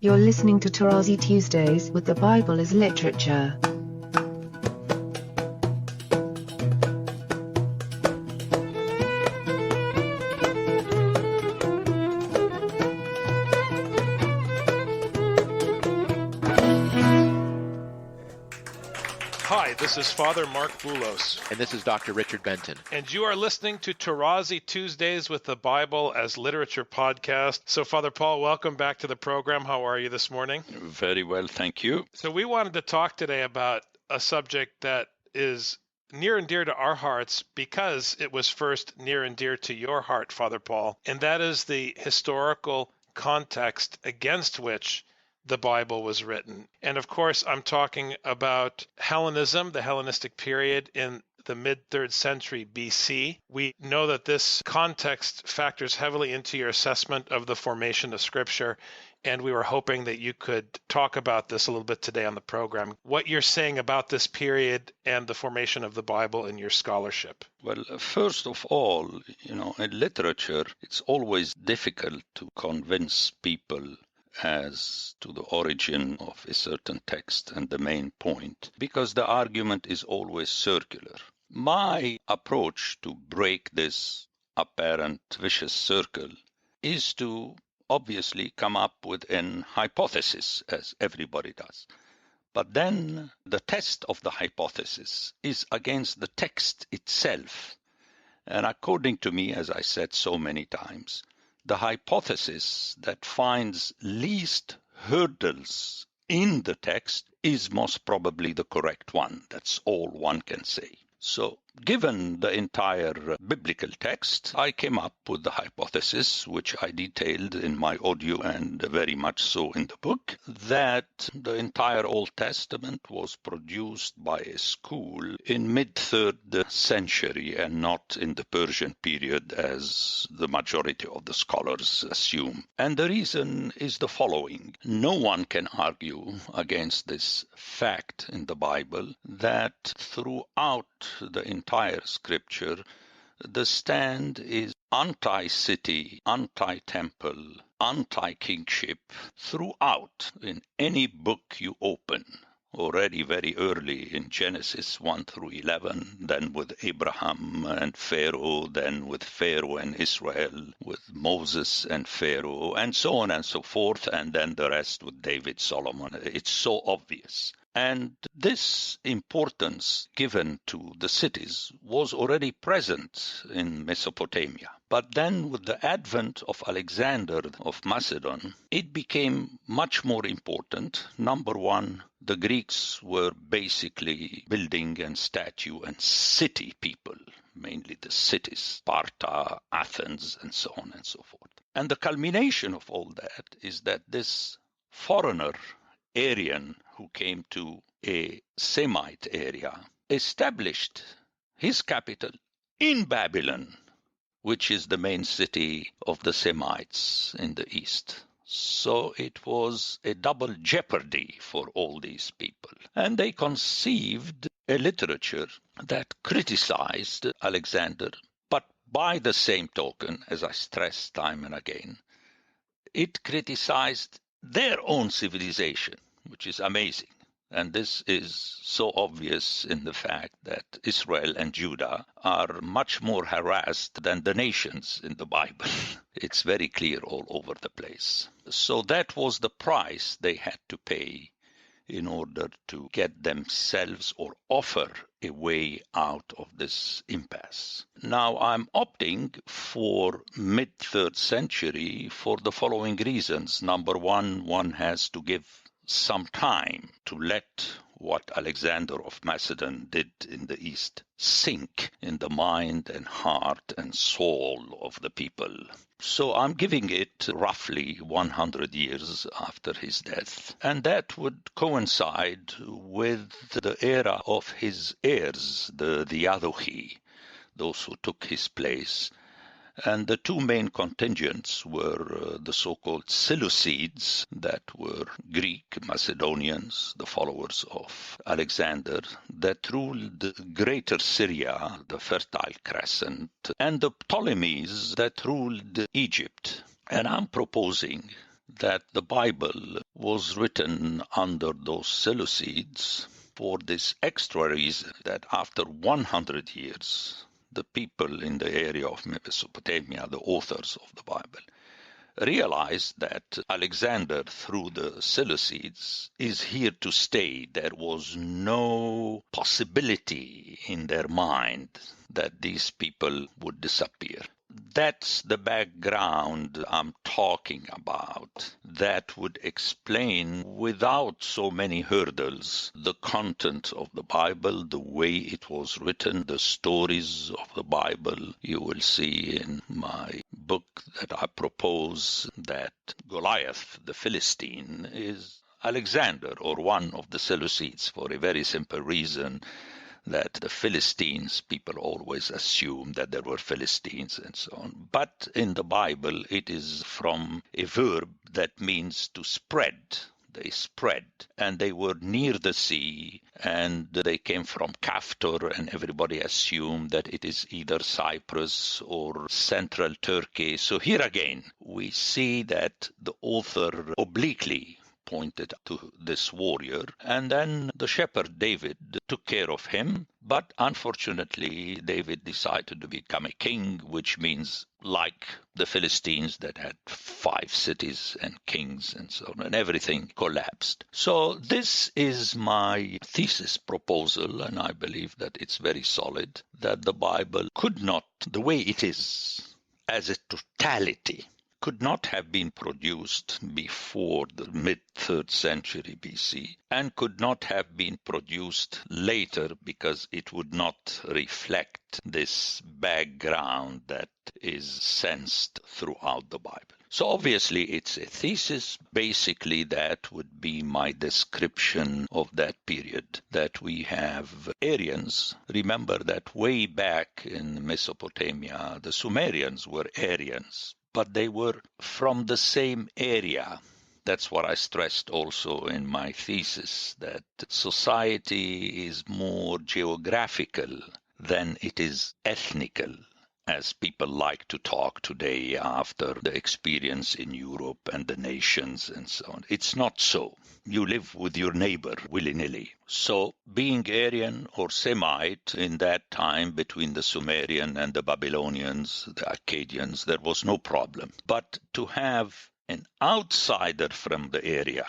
You're listening to Tarazi Tuesdays with the Bible as Literature. Hi, this is Father Mark Boulos. And this is Dr. Richard Benton. And you are listening to Tarazi Tuesdays with the Bible as Literature podcast. So, Father Paul, welcome back to the program. How are you this morning? Very well, thank you. So we wanted to talk today about a subject that is near and dear to our hearts because it was first near and dear to your heart, Father Paul, and that is the historical context against which the Bible was written. And of course, I'm talking about Hellenism, the Hellenistic period in the mid-3rd century BC. We know that this context factors heavily into your assessment of the formation of Scripture, and we were hoping that you could talk about this a little bit today on the program, what you're saying about this period and the formation of the Bible in your scholarship. Well, first of all, in literature, it's always difficult to convince people as to the origin of a certain text and the main point, because the argument is always circular. My approach to break this apparent vicious circle is to obviously come up with an hypothesis, as everybody does. But then the test of the hypothesis is against the text itself. And according to me, as I said so many times, the hypothesis that finds least hurdles in the text is most probably the correct one. That's all one can say. So, given the entire biblical text, I came up with the hypothesis, which I detailed in my audio and very much so in the book, that the entire Old Testament was produced by a school in mid-3rd century and not in the Persian period, as the majority of the scholars assume. And the reason is the following. No one can argue against this fact in the Bible that throughout the entire scripture, the stand is anti-city, anti-temple, anti-kingship throughout in any book you open. Already very early in Genesis 1 through 11, then with Abraham and Pharaoh, then with Pharaoh and Israel, with Moses and Pharaoh, and so on and so forth, and then the rest with David, Solomon. It's so obvious. And this importance given to the cities was already present in Mesopotamia. But then with the advent of Alexander of Macedon, it became much more important. Number one, the Greeks were basically building and statue and city people, mainly the cities, Sparta, Athens, and so on and so forth. And the culmination of all that is that this foreigner, Aryan, who came to a Semite area, established his capital in Babylon, which is the main city of the Semites in the east. So it was a double jeopardy for all these people. And they conceived a literature that criticized Alexander, but by the same token, as I stress time and again, it criticized their own civilization, which is amazing. And this is so obvious in the fact that Israel and Judah are much more harassed than the nations in the Bible. It's very clear all over the place. So that was the price they had to pay in order to get themselves or offer a way out of this impasse. Now, I'm opting for mid-3rd century for the following reasons. Number one has to give some time to let what Alexander of Macedon did in the East sink in the mind and heart and soul of the people. So I'm giving it roughly 100 years after his death. And that would coincide with the era of his heirs, the Diadochi, those who took his place. And the two main contingents were the so-called Seleucids, that were Greek Macedonians, the followers of Alexander, that ruled Greater Syria, the Fertile Crescent, and the Ptolemies that ruled Egypt. And I'm proposing that the Bible was written under those Seleucids for this extra reason that after 100 years, the people in the area of Mesopotamia, the authors of the Bible, realized that Alexander, through the Seleucids, is here to stay. There was no possibility in their mind that these people would disappear. That's the background I'm talking about. That would explain, without so many hurdles, the content of the Bible, the way it was written, the stories of the Bible. You will see in my book that I propose that Goliath, the Philistine, is Alexander, or one of the Seleucids, for a very simple reason, that the Philistines, people always assume that there were Philistines and so on. But in the Bible, it is from a verb that means to spread. They spread, and they were near the sea, and they came from Kaftor, and everybody assumed that it is either Cyprus or central Turkey. So here again, we see that the author obliquely pointed to this warrior, and then the shepherd David took care of him. But unfortunately, David decided to become a king, which means like the Philistines that had 5 cities and kings and so on, and everything collapsed. So this is my thesis proposal, and I believe that it's very solid, that the Bible could not, the way it is, as a totality, could not have been produced before the mid-3rd century BC and could not have been produced later because it would not reflect this background that is sensed throughout the Bible. So obviously it's a thesis. Basically that would be my description of that period, that we have Aryans. Remember that way back in Mesopotamia, the Sumerians were Aryans, but they were from the same area. That's what I stressed also in my thesis, that society is more geographical than it is ethnical, as people like to talk today after the experience in Europe and the nations and so on. It's not so. You live with your neighbor willy-nilly. So being Aryan or Semite in that time between the Sumerian and the Babylonians, the Akkadians, there was no problem. But to have an outsider from the area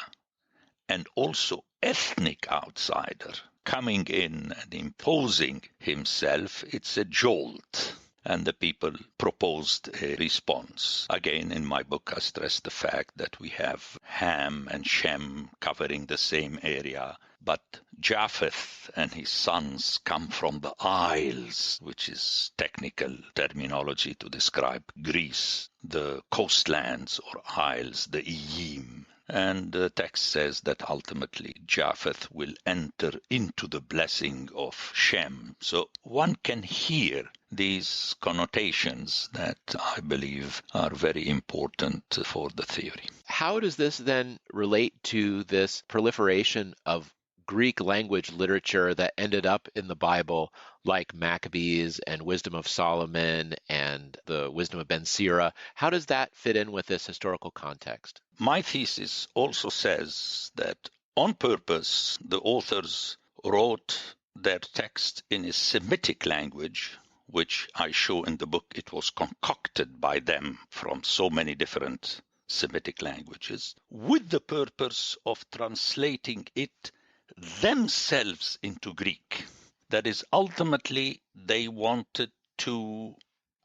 and also ethnic outsider coming in and imposing himself, it's a jolt. And the people proposed a response. Again, in my book, I stress the fact that we have Ham and Shem covering the same area, but Japheth and his sons come from the Isles, which is technical terminology to describe Greece, the coastlands or isles, the Iyim. And the text says that ultimately Japheth will enter into the blessing of Shem. So one can hear these connotations that I believe are very important for the theory. How does this then relate to this proliferation of Greek language literature that ended up in the Bible, like Maccabees and Wisdom of Solomon and the Wisdom of Ben Sira? How does that fit in with this historical context? My thesis also says that on purpose, the authors wrote their text in a Semitic language, which I show in the book. It was concocted by them from so many different Semitic languages, with the purpose of translating it themselves into Greek. That is, ultimately, they wanted to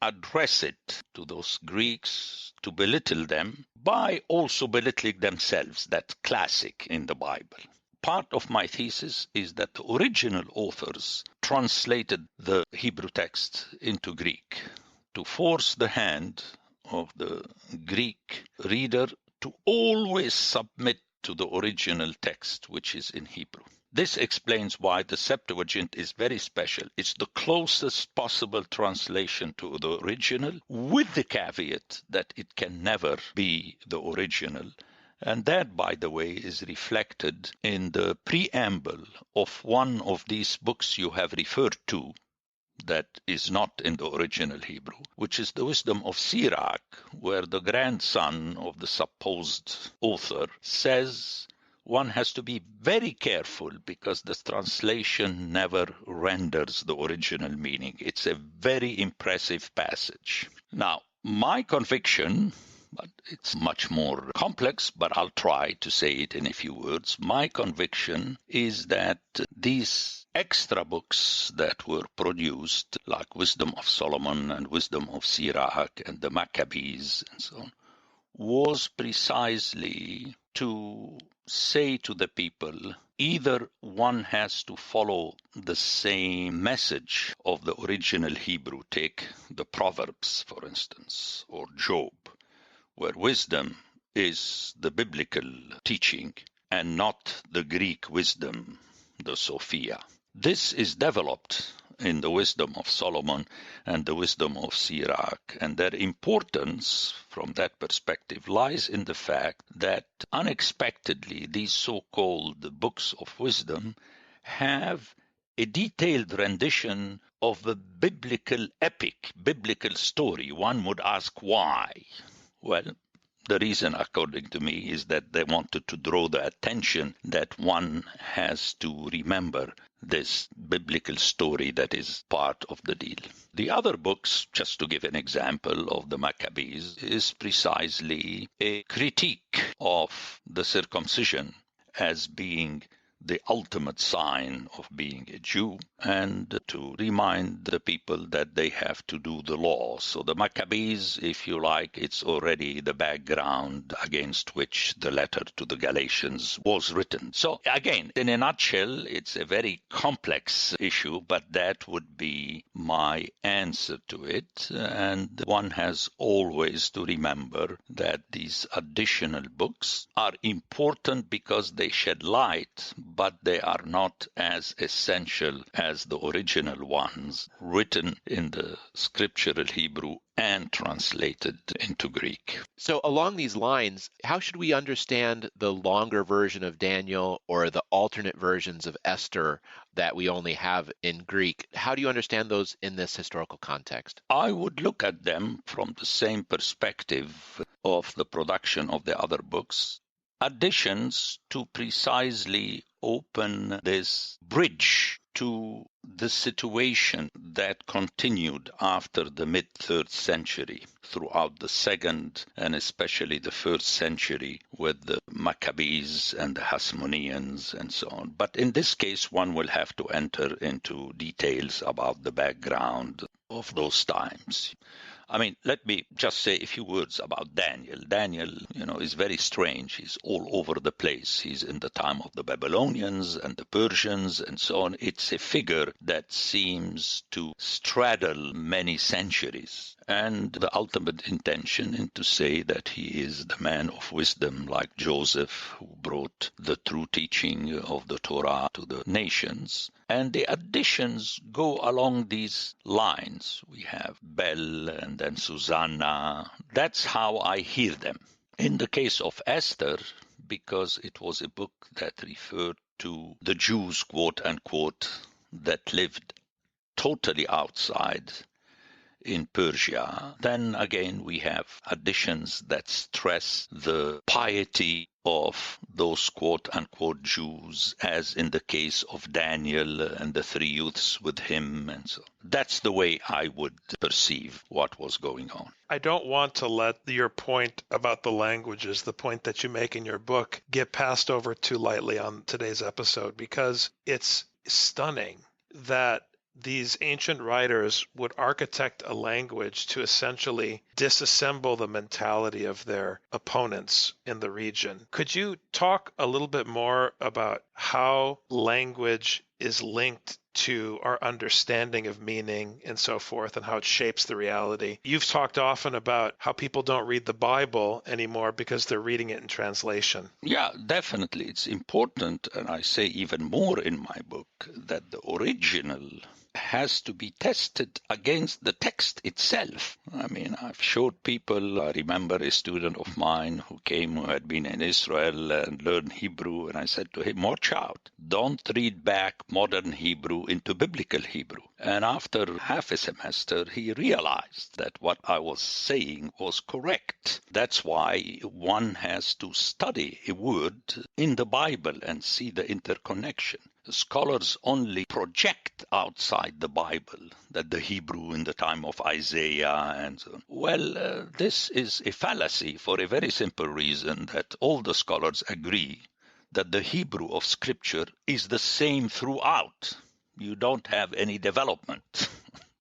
address it to those Greeks, to belittle them, by also belittling themselves. That's classic in the Bible. Part of my thesis is that the original authors translated the Hebrew text into Greek to force the hand of the Greek reader to always submit to the original text, which is in Hebrew. This explains why the Septuagint is very special. It's the closest possible translation to the original, with the caveat that it can never be the original. And that, by the way, is reflected in the preamble of one of these books you have referred to, that is not in the original Hebrew, which is the wisdom of Sirach, where the grandson of the supposed author says one has to be very careful because the translation never renders the original meaning. It's a very impressive passage. Now, my conviction, but it's much more complex, but I'll try to say it in a few words. My conviction is that these extra books that were produced, like Wisdom of Solomon and Wisdom of Sirach and the Maccabees and so on, was precisely to say to the people, either one has to follow the same message of the original Hebrew, take the Proverbs, for instance, or Job, where wisdom is the biblical teaching and not the Greek wisdom, the Sophia. This is developed in the wisdom of Solomon and the wisdom of Sirach, and their importance from that perspective lies in the fact that unexpectedly these so-called books of wisdom have a detailed rendition of a biblical epic, biblical story. One would ask why. Well, the reason, according to me, is that they wanted to draw the attention that one has to remember this biblical story that is part of the deal. The other books, just to give an example of the Maccabees, is precisely a critique of the circumcision as being the ultimate sign of being a Jew, and to remind the people that they have to do the law. So the Maccabees, if you like, it's already the background against which the letter to the Galatians was written. So again, in a nutshell, it's a very complex issue, but that would be my answer to it. And one has always to remember that these additional books are important because they shed light, but they are not as essential as the original ones written in the scriptural Hebrew and translated into Greek. So along these lines, how should we understand the longer version of Daniel or the alternate versions of Esther that we only have in Greek? How do you understand those in this historical context? I would look at them from the same perspective of the production of the other books. Additions to precisely open this bridge to the situation that continued after the mid-3rd century, throughout the 2nd and especially the 1st century with the Maccabees and the Hasmoneans and so on. But in this case, one will have to enter into details about the background of those times. I mean, let me just say a few words about Daniel. Daniel, is very strange. He's all over the place. He's in the time of the Babylonians and the Persians and so on. It's a figure that seems to straddle many centuries. And the ultimate intention is to say that he is the man of wisdom, like Joseph, who brought the true teaching of the Torah to the nations. And the additions go along these lines. We have Bel and then Susanna. That's how I hear them. In the case of Esther, because it was a book that referred to the Jews, quote unquote, that lived totally outside in Persia, then again we have additions that stress the piety of those quote-unquote Jews, as in the case of Daniel and the 3 youths with him. And so that's the way I would perceive what was going on. I don't want to let your point about the languages, the point that you make in your book, get passed over too lightly on today's episode, because it's stunning that these ancient writers would architect a language to essentially disassemble the mentality of their opponents in the region. Could you talk a little bit more about how language is linked to our understanding of meaning and so forth, and how it shapes the reality? You've talked often about how people don't read the Bible anymore because they're reading it in translation. Yeah, definitely. It's important, and I say even more in my book, that the original has to be tested against the text itself. I mean, I've showed people, I remember a student of mine who had been in Israel and learned Hebrew, and I said to him, watch out, don't read back modern Hebrew into biblical Hebrew. And after half a semester, he realized that what I was saying was correct. That's why one has to study a word in the Bible and see the interconnection. Scholars only project outside the Bible that the Hebrew in the time of Isaiah and so on. Well, this is a fallacy for a very simple reason that all the scholars agree that the Hebrew of Scripture is the same throughout. You don't have any development.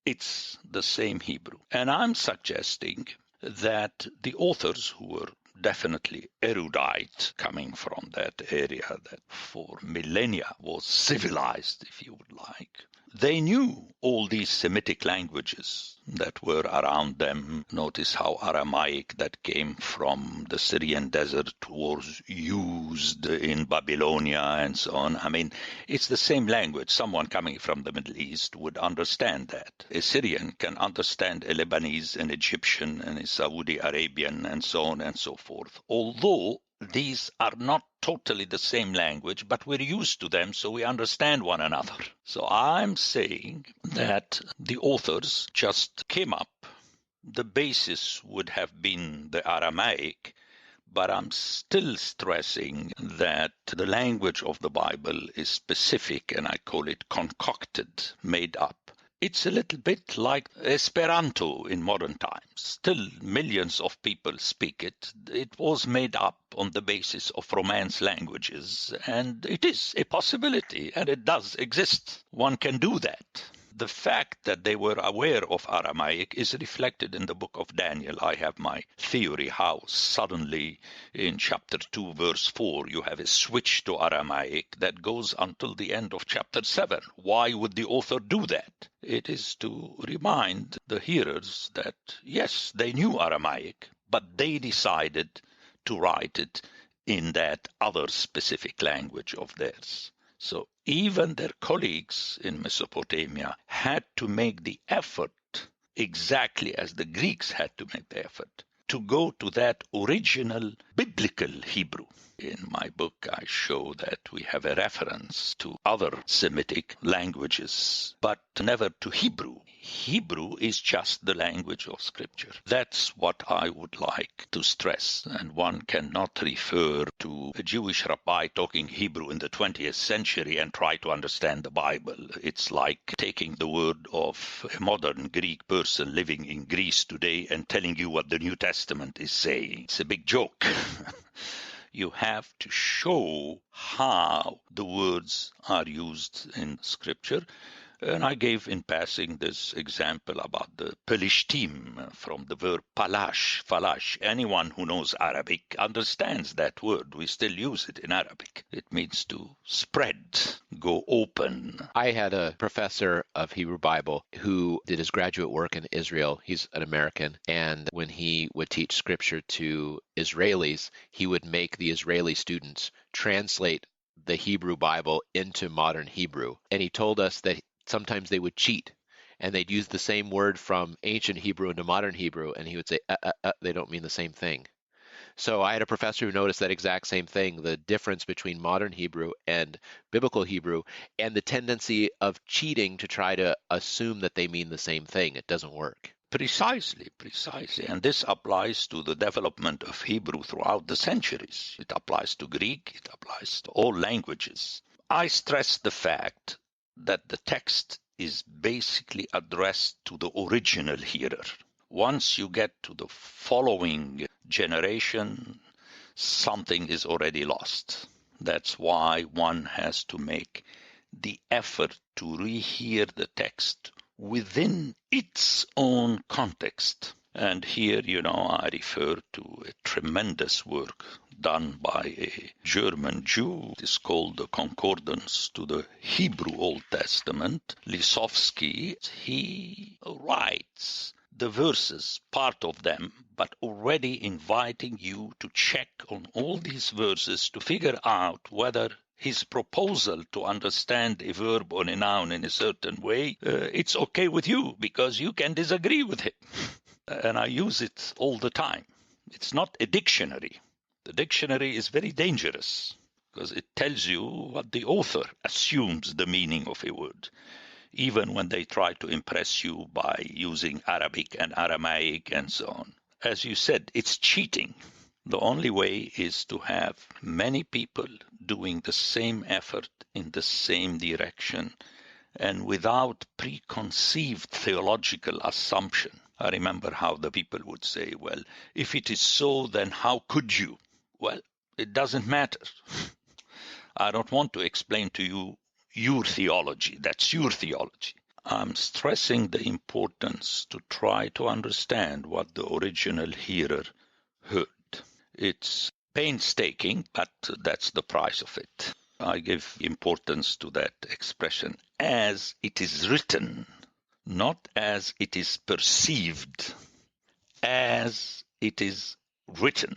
It's the same Hebrew. And I'm suggesting that the authors who were definitely erudite, coming from that area that for millennia was civilized, if you would like, they knew all these Semitic languages that were around them. Notice how Aramaic that came from the Syrian desert was used in Babylonia and so on. I mean, it's the same language. Someone coming from the Middle East would understand that. A Syrian can understand a Lebanese, an Egyptian, and a Saudi Arabian, and so on and so forth. Although these are not totally the same language, but we're used to them, so we understand one another. So I'm saying that the authors just came up. The basis would have been the Aramaic, but I'm still stressing that the language of the Bible is specific, and I call it concocted, made up. It's a little bit like Esperanto in modern times. Still, millions of people speak it. It was made up on the basis of Romance languages, and it is a possibility, and it does exist. One can do that. The fact that they were aware of Aramaic is reflected in the book of Daniel. I have my theory how suddenly in chapter 2, verse 4, you have a switch to Aramaic that goes until the end of chapter 7. Why would the author do that? It is to remind the hearers that, yes, they knew Aramaic, but they decided to write it in that other specific language of theirs. So even their colleagues in Mesopotamia had to make the effort, exactly as the Greeks had to make the effort, to go to that original biblical Hebrew. In my book, I show that we have a reference to other Semitic languages, but never to Hebrew. Hebrew is just the language of Scripture. That's what I would like to stress. And one cannot refer to a Jewish rabbi talking Hebrew in the 20th century and try to understand the Bible. It's like taking the word of a modern Greek person living in Greece today and telling you what the New Testament is saying. It's a big joke. You have to show how the words are used in Scripture. And I gave in passing this example about the Pelishtim from the verb falash. Anyone who knows Arabic understands that word. We still use it in Arabic. It means to spread, go open. I had a professor of Hebrew Bible who did his graduate work in Israel. He's an American. And when he would teach scripture to Israelis, he would make the Israeli students translate the Hebrew Bible into modern Hebrew. And he told us that sometimes they would cheat and they'd use the same word from ancient Hebrew into modern Hebrew, and he would say, they don't mean the same thing. So I had a professor who noticed that exact same thing, the difference between modern Hebrew and biblical Hebrew, and the tendency of cheating to try to assume that they mean the same thing. It doesn't work. Precisely. And this applies to the development of Hebrew throughout the centuries. It applies to Greek, it applies to all languages. I stress the fact that the text is basically addressed to the original hearer. Once you get to the following generation, something is already lost. That's why one has to make the effort to rehear the text within its own context. And here, I refer to a tremendous work done by a German Jew. It is called the Concordance to the Hebrew Old Testament. Lisowski, he writes the verses, part of them, but already inviting you to check on all these verses to figure out whether his proposal to understand a verb or a noun in a certain way, it's okay with you because you can disagree with him. And I use it all the time. It's not a dictionary. The dictionary is very dangerous because it tells you what the author assumes the meaning of a word, even when they try to impress you by using Arabic and Aramaic and so on. As you said, it's cheating. The only way is to have many people doing the same effort in the same direction and without preconceived theological assumption. I remember how the people would say, well, if it is so, then how could you? Well, it doesn't matter. I don't want to explain to you your theology. That's your theology. I'm stressing the importance to try to understand what the original hearer heard. It's painstaking, but that's the price of it. I give importance to that expression as it is written, not as it is perceived, as it is written.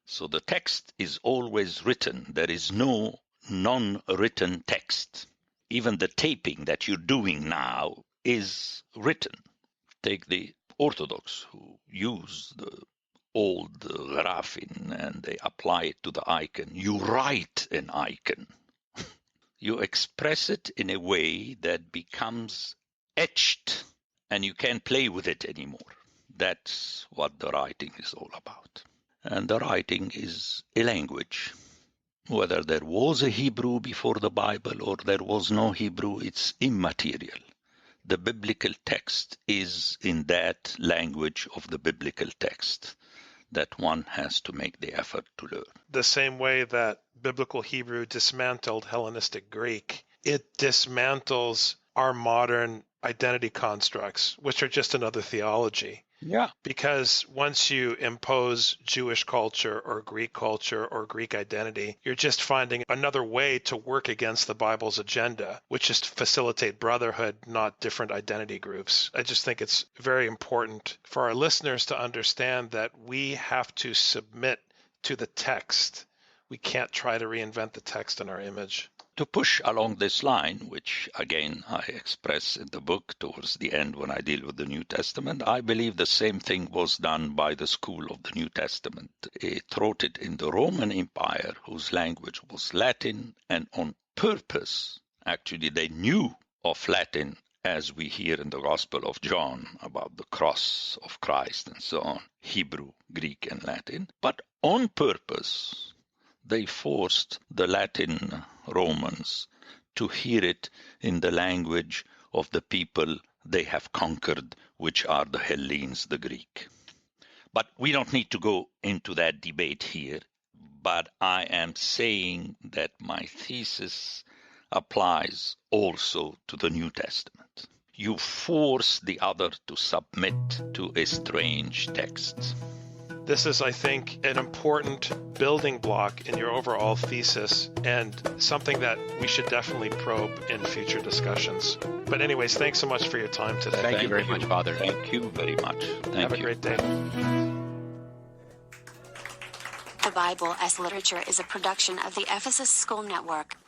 So the text is always written. There is no non-written text. Even the taping that you're doing now is written. Take the Orthodox who use the old graphene and they apply it to the icon. You write an icon. You express it in a way that becomes etched and you can't play with it anymore. That's what the writing is all about. And the writing is a language. Whether there was a Hebrew before the Bible or there was no Hebrew, it's immaterial. The biblical text is in that language of the biblical text that one has to make the effort to learn. The same way that biblical Hebrew dismantled Hellenistic Greek, it dismantles our modern identity constructs, which are just another theology. Yeah. Because once you impose Jewish culture or Greek identity, you're just finding another way to work against the Bible's agenda, which is to facilitate brotherhood, not different identity groups. I just think it's very important for our listeners to understand that we have to submit to the text. We can't try to reinvent the text in our image. To push along this line, which again I express in the book towards the end when I deal with the New Testament, I believe the same thing was done by the school of the New Testament. It wrote it in the Roman Empire, whose language was Latin, and on purpose, actually they knew of Latin, as we hear in the Gospel of John about the cross of Christ and so on, Hebrew, Greek, and Latin, but on purpose they forced the Latin Romans to hear it in the language of the people they have conquered, which are the Hellenes, the Greek. But we don't need to go into that debate here, but I am saying that my thesis applies also to the New Testament. You force the other to submit to a strange text. This is, I think, an important building block in your overall thesis and something that we should definitely probe in future discussions. But anyways, thanks so much for your time today. Thank you very much, Father. Thank you very much. Have a great day. The Bible as Literature is a production of the Ephesus School Network.